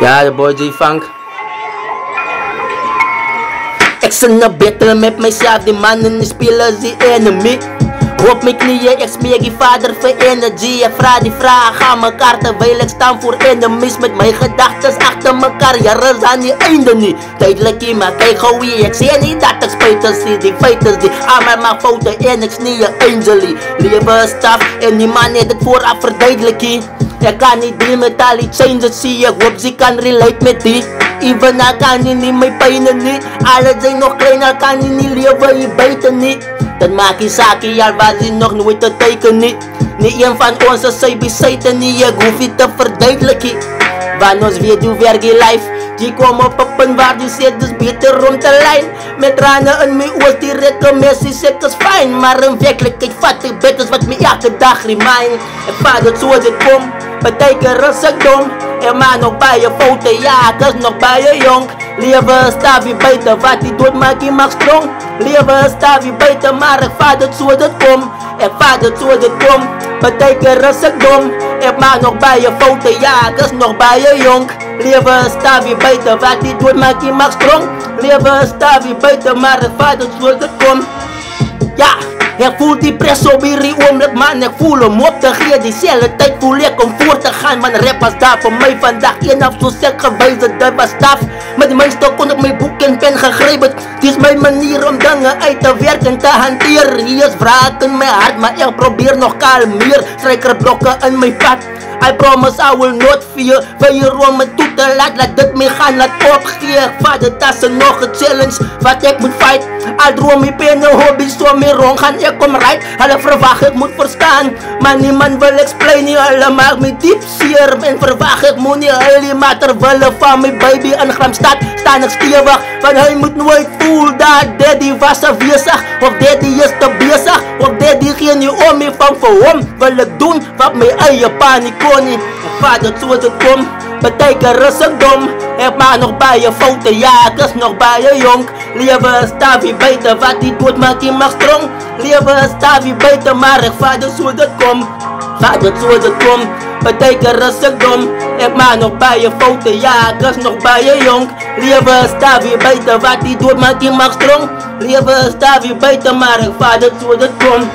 Ja, de boy G-Funk. Ik zit naar battle met mijzelf, die mannen die spelen als die enemy. Op mijn knieën, ik smeer die vader voor energie. En vraag die vragen aan elkaar terwijl ik sta voor enemies. Met mijn gedachten achter elkaar, ja, er aan die einde niet. Tijdelijk in maar kijk hoe wie, ik zie niet dat ik spijten zie. Die feiten zie, aan mij maak fouten en ik sneeuw angelie. Leven staf en die man heeft het vooraf verduidelijking. Ik kan niet deal met al die changes, zie ik hoop ze kan relate met die. Even na kan je niet mijn pijnen niet. Alles zijn nog kleiner, kan je niet leven, je beter niet. Dat maakt je zaken, al was je nog nooit te tekenen. Niet een van ons zij bezeten niet, ik hoef je te verduidelijken. Van ons weet je werk je life. Die komen op een punt waar je zit, dus beter om te lijn. Met tranen in mijn oor, die rekken mensen zeggen is fijn. Maar in werkelijkheid vat ik beter wat me elke dag remind. En vader het zo dit komt, betekent rustig dom. En maar nog bij je fouten, ja, ik is nog bij je jong. Leven staat weer beter, wat die doet maakt je mag strong. Leven staat weer beter, maar ik vader het zo dit komt. En vader het zo dit komt, betekent rustig dom. En maar nog bij je fouten, ja, ik is nog bij je jong. Leven staat weer beter, wat die doet maakt je mag strong. Leven staat weer beter, maar ik vader het zo dit komt. Ja. Ik voel die press op hierdie oomlik, man, ik voel hem op te geven. Diezelfde tijd voel ik om voor te gaan. Man, rap was daar voor mij vandaag. Een af zo zeg gewezen, dat was staf. Met de meeste kon ik mijn boek en pen gegrepen. Het is mijn manier om dingen uit te werken, te hanteren. Hier is wraak in mijn hart, maar ik probeer nog kalmeer. Strijkerblokken in mijn pad. I promise I will not fear. Wil je om me toe te laat dit mee gaan, laat opgeven. Vader, dat is nog een challenge, wat ik moet fight. Al droom ik ben een hobby, zo meer rond gaan, ik kom right. Alle verwacht ik moet verstaan, maar niemand wil explainen. Alle maakt me diep zeer, en verwacht ik moet niet huilen. Maar terwijl van mijn baby een gram staat, staan ik stevig. Van hij moet nooit voelen dat daddy was afwezig. Of daddy is te bezig, of daddy geen niet om me van voor hem. Wil ik doen wat mijn eigen paniek kon niet. Vader, zo het komt, betekent rustig dom. Ik maak nog bij je fouten, ja, ik is nog bij je jong. Leven staat weer beter, wat die doet maakt je mag strong. Leven staat weer beter, maar ik vader, zo het komt. Vader, zo het komt, betekent rustig dom. Ik maak nog bij je fouten, ja, ik is nog bij je jong. Leven staat weer beter, wat die doet maakt je mag strong. Leven staat weer beter, maar ik vader, zo het komt.